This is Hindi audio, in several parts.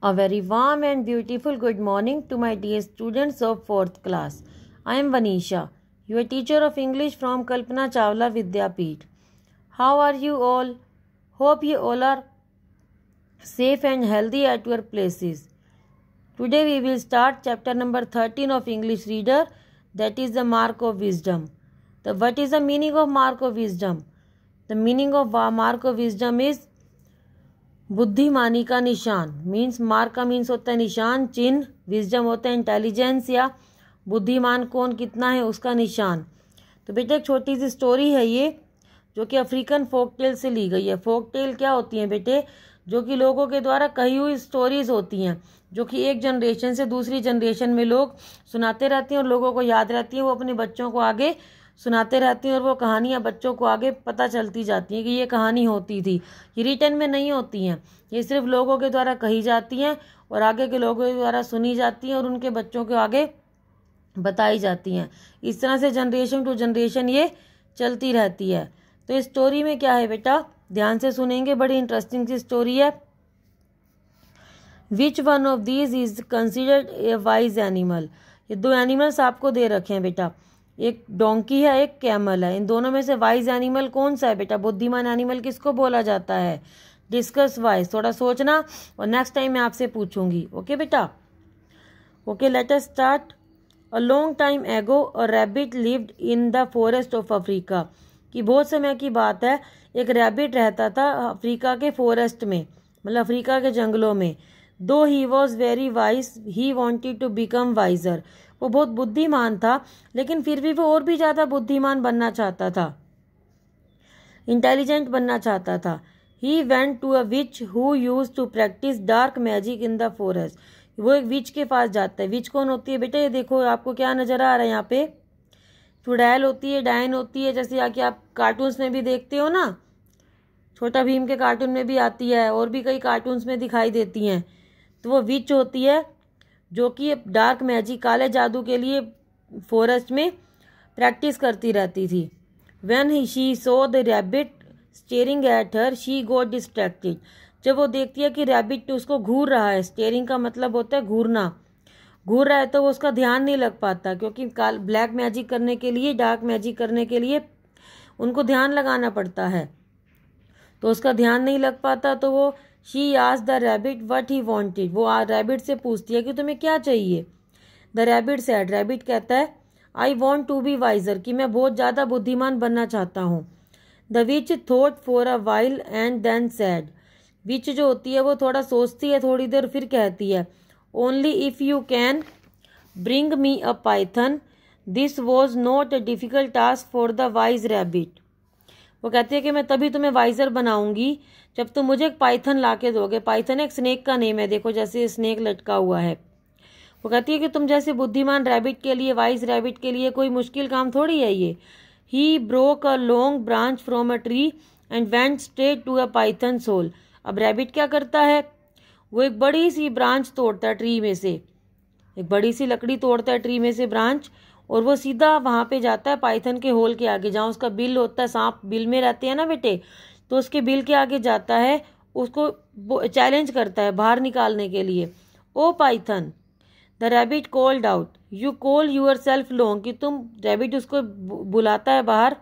A very warm and beautiful good morning to my dear students of 4th class. I am Vanisha, your teacher of English from Kalpana Chawla Vidyapeeth. How are you all? Hope you all are safe and healthy at your places. Today we will start chapter number 13 of English Reader, that is the Mark of Wisdom. What is the meaning of Mark of Wisdom? The meaning of Mark of Wisdom is बुद्धिमानी का निशान. मीन्स मार्क का मीन्स होता है निशान, चिन्ह. विजडम होता है इंटेलिजेंस या बुद्धिमान कौन कितना है उसका निशान. तो बेटा एक छोटी सी स्टोरी है ये, जो कि अफ्रीकन फोक टेल से ली गई है. फोक टेल क्या होती हैं बेटे? जो कि लोगों के द्वारा कही हुई स्टोरीज होती हैं, जो कि एक जनरेशन से दूसरी जनरेशन में लोग सुनाते रहते हैं और लोगों को याद रहती हैं. वो अपने बच्चों को आगे सुनाते रहती हैं और वो कहानियाँ बच्चों को आगे पता चलती जाती हैं कि ये कहानी होती थी. ये रिटन में नहीं होती हैं, ये सिर्फ लोगों के द्वारा कही जाती हैं और आगे के लोगों के द्वारा सुनी जाती हैं और उनके बच्चों को आगे बताई जाती हैं. इस तरह से जनरेशन टू जनरेशन ये चलती रहती है. तो इस स्टोरी में क्या है बेटा, ध्यान से सुनेंगे, बड़ी इंटरेस्टिंग सी स्टोरी है. Which one of these is considered a wise animal. ये दो एनिमल्स आपको दे रखे हैं बेटा, एक डोंकी है एक कैमल है. इन दोनों में से वाइज एनिमल कौन सा है बेटा? बुद्धिमान एनिमल किसको बोला जाता है? Discuss wise. थोड़ा सोचना और नेक्स्ट टाइम मैं आपसे पूछूंगी. ओके बेटा? Okay, let us start. A long time ago a rabbit lived in the forest of Africa. कि बहुत समय की बात है, एक रैबिट रहता था अफ्रीका के फॉरेस्ट में, मतलब अफ्रीका के जंगलों में. दो he was very wise he wanted to become wiser. वो बहुत बुद्धिमान था, लेकिन फिर भी वो और भी ज़्यादा बुद्धिमान बनना चाहता था, इंटेलिजेंट बनना चाहता था. He went to a witch who use to practice dark magic in the forest. वो एक विच के पास जाता है. विच कौन होती है बेटा? ये देखो आपको क्या नज़र आ रहा है यहाँ पे, चुड़ैल होती है, डायन होती है, जैसे आके आप कार्टून्स में भी देखते हो ना, छोटा भीम के कार्टून में भी आती है और भी कई कार्टून्स में दिखाई देती हैं. तो वो विच होती है जो कि डार्क मैजिक, काले जादू के लिए फॉरेस्ट में प्रैक्टिस करती रहती थी. When she so the rabbit staring at her she got distracted. जब वो देखती है कि रैबिट उसको घूर रहा है, स्टेयरिंग का मतलब होता है घूरना, घूर रहा है, तो वो उसका ध्यान नहीं लग पाता, क्योंकि ब्लैक मैजिक करने के लिए, डार्क मैजिक करने के लिए उनको ध्यान लगाना पड़ता है, तो उसका ध्यान नहीं लग पाता. तो वो she asked the rabbit what he wanted. वो रैबिट से पूछती है कि तुम्हें क्या चाहिए. द रैबिट सेड, रैबिट कहता है I want to be wiser, कि मैं बहुत ज़्यादा बुद्धिमान बनना चाहता हूँ. The witch thought for a while and then said. Witch जो होती है वो थोड़ा सोचती है थोड़ी देर, फिर कहती है only if you can bring me a Python. This was not a difficult task for the wise rabbit. वो कहती है कि मैं तभी तुम्हें वाइजर बनाऊंगी जब तुम मुझे एक पाइथन ला के दोगे. पाइथन एक स्नेक का नेम है, देखो जैसे स्नेक लटका हुआ है. वो कहती है कि तुम जैसे बुद्धिमान रैबिट के लिए, वाइज रैबिट के लिए कोई मुश्किल काम थोड़ी है ये. He broke a long branch from a tree and went straight to a python soul. अब रैबिट क्या करता है, वो एक बड़ी सी ब्रांच तोड़ता है ट्री में से, एक बड़ी सी लकड़ी तोड़ता है ट्री में से ब्रांच, और वो सीधा वहाँ पे जाता है पाइथन के होल के आगे, जहाँ उसका बिल होता है. सांप बिल में रहते हैं ना बेटे, तो उसके बिल के आगे जाता है, उसको चैलेंज करता है बाहर निकालने के लिए. Oh python, the rabbit called out, you call yourself long. कि तुम, रैबिट उसको बुलाता है बाहर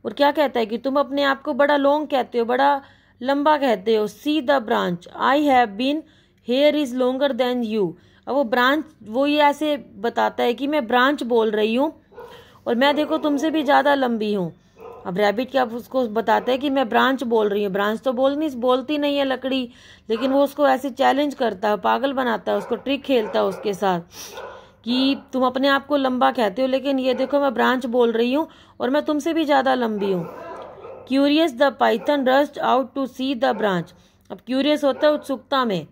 और क्या कहता है कि तुम अपने आप को बड़ा लॉन्ग कहते हो, बड़ा लंबा कहते हो. See the branch I have been here is longer than you. अब वो ब्रांच, वो ये ऐसे बताता है कि मैं ब्रांच बोल रही हूँ और मैं देखो तुमसे भी ज़्यादा लंबी हूँ. अब रैबिट क्या उसको बताता है कि मैं ब्रांच बोल रही हूँ. ब्रांच तो बोलती नहीं है लकड़ी, लेकिन वो उसको ऐसे चैलेंज करता है, पागल बनाता है, उसको ट्रिक खेलता है उसके साथ कि तुम अपने आप को लंबा कहते हो, लेकिन ये देखो मैं ब्रांच बोल रही हूँ और मैं तुमसे भी ज़्यादा लंबी हूँ. Curious the python rushed out to see the branch. अब क्यूरियस होता है उत्सुकता में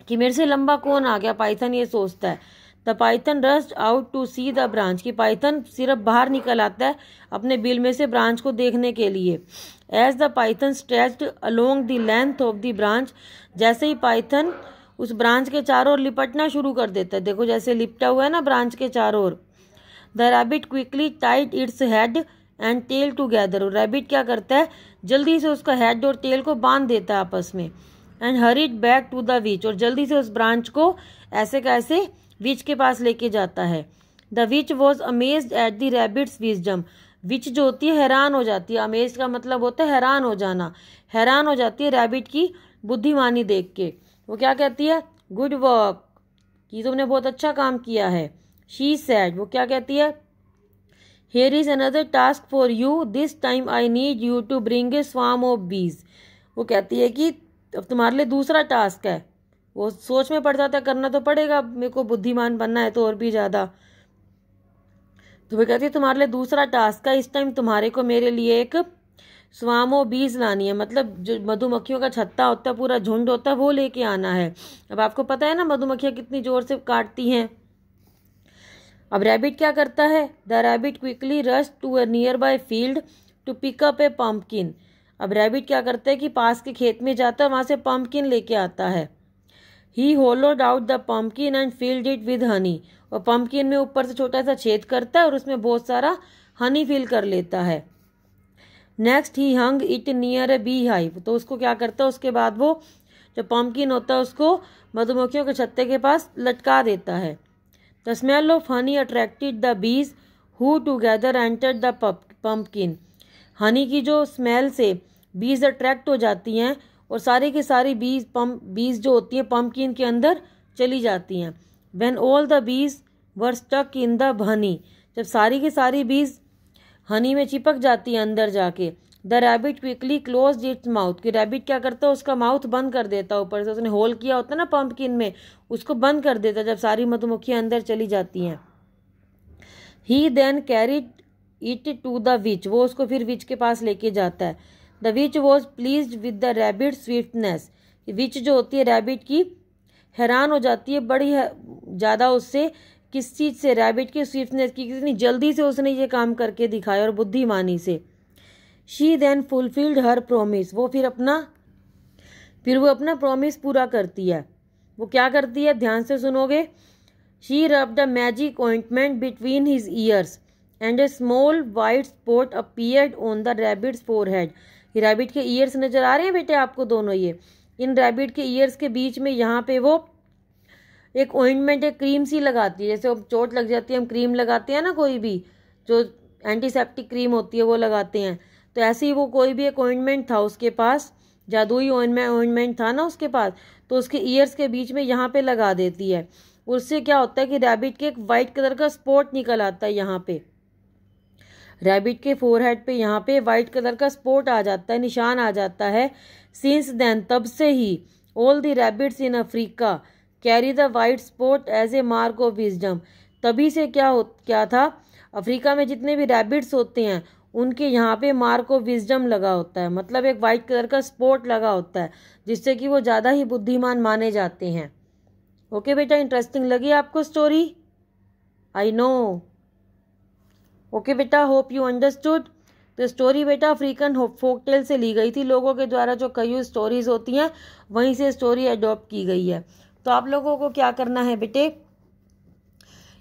कि मेरे से लंबा कौन आ गया, पाइथन ये सोचता है. The python rushed out to see the branch. की पाइथन सिर्फ बाहर निकल आता है अपने बिल में से ब्रांच को देखने के लिए. As the python stretched along the length of the branch. जैसे ही पाइथन उस ब्रांच के चारों ओर लिपटना शुरू कर देता है, देखो जैसे लिपटा हुआ है ना ब्रांच के चारों ओर. The rabbit quickly tied its head and tail together. Rabbit क्या करता है, जल्दी से उसका हेड और टेल को बांध देता है आपस में. And hurried back to the witch, और जल्दी से उस ब्रांच को ऐसे कैसे विच के पास लेके जाता है। The witch was amazed at the rabbit's wisdom, witch जो होती है हैरान हो जाती है, अमेज्ड का मतलब होता है हैरान हो जाना, हैरान हो जाती है रैबिट की बुद्धिमानी देख के। वो क्या कहती है, गुड वर्क, कि तुमने बहुत अच्छा काम किया है। शी सैड, वो क्या कहती है, here is another task for you, this time I need you to bring a swarm of bees. वो कहती है कि अब तुम्हारे लिए दूसरा टास्क है। वो सोच में पड़ जाता है, करना तो पड़ेगा, मेरे को बुद्धिमान बनना है तो और भी ज़्यादा। तो वो कहती है तुम्हारे लिए दूसरा टास्क है, इस टाइम तुम्हारे को मेरे लिए एक स्वामो बीज लानी है, मतलब जो मधुमक्खियों का छत्ता होता है, पूरा झुंड होता है, वो लेके आना है। अब आपको पता है ना मधुमक्खियाँ कितनी जोर से काटती हैं। अब रैबिट क्या करता है, the rabbit quickly rush to a nearby field to pick up a pumpkin. अब रैबिट क्या करता है कि पास के खेत में जाता है, वहाँ से पम्पकिन लेके आता है। He hollowed out the pumpkin and filled it with honey, और पम्पकिन में ऊपर से छोटा सा छेद करता है और उसमें बहुत सारा हनी फिल कर लेता है। Next he hung it near A bee hive, तो उसको क्या करता है, उसके बाद वो जो पम्पकिन होता है उसको मधुमक्खियों के छत्ते के पास लटका देता है। The smell of honey attracted the bees who together entered the pumpkin, honey की जो स्मेल से बीज अट्रैक्ट हो जाती हैं और सारी की सारी बीज जो होती हैं पम्पकिन के अंदर चली जाती हैं। When all the bees were stuck in the honey, जब सारी की सारी बीज हनी में चिपक जाती है अंदर जाके, the rabbit quickly close its mouth, कि रैबिट क्या करता है उसका माउथ बंद कर देता है, ऊपर से उसने होल किया होता है ना पम्पकिन में, उसको बंद कर देता है जब सारी मधुमक्खियाँ अंदर चली जाती हैं। He then carried it to the witch, वो उसको फिर विच के पास लेके जाता है। The witch was pleased with the rabbit swiftness, witch जो होती है रैबिट की हैरान हो जाती है बड़ी ज़्यादा उससे, किस चीज़ से, रैबिट की स्विफ्टनेस की, कितनी जल्दी से उसने ये काम करके दिखाया और बुद्धिमानी से। She then fulfilled her promise, वो फिर वो अपना प्रॉमिस पूरा करती है। वो क्या करती है, ध्यान से सुनोगे। She rubbed a magic ointment between his years and A small white spot appeared on the rabbits forehead. ये रैबिट के ईयर्स नजर आ रहे हैं बेटे आपको दोनों, ये इन रैबिट के ईयर्स के बीच में यहाँ पे वो एक ऑइंटमेंट, एक क्रीम सी लगाती है, जैसे अब चोट लग जाती है हम क्रीम लगाते हैं ना, कोई भी जो एंटीसेप्टिक क्रीम होती है वो लगाते हैं, तो ऐसे ही वो कोई भी एक ऑइंटमेंट था उसके पास, जादुई ऑइंटमेंट था ना उसके पास, तो उसके ईयर्स के बीच में यहाँ पे लगा देती है। उससे क्या होता है कि रैबिट के एक वाइट कलर का स्पॉट निकल आता है, यहाँ पे रैबिट के फोरहेड पे यहाँ पे वाइट कलर का स्पॉट आ जाता है, निशान आ जाता है। सिंस देन, तब से ही, all the rabbits in Africa carry the white spot as a mark of wisdom, तभी से क्या था, अफ्रीका में जितने भी रैबिट्स होते हैं उनके यहाँ पे मार्क ऑफ विजडम लगा होता है, मतलब एक वाइट कलर का स्पॉट लगा होता है जिससे कि वो ज़्यादा ही बुद्धिमान माने जाते हैं। ओके बेटा, इंटरेस्टिंग लगी आपको स्टोरी, आई नो। ओके बेटा, होप यू अंडरस्टूड। तो स्टोरी बेटा अफ्रीकन फोक टेल से ली गई थी, लोगों के द्वारा जो कई स्टोरीज होती हैं वहीं से स्टोरी अडॉप्ट की गई है। तो आप लोगों को क्या करना है बेटे,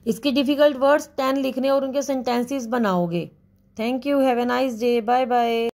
इसके डिफिकल्ट वर्ड्स 10 लिखने और उनके सेंटेंसेस बनाओगे। Thank you, have a nice day, bye bye.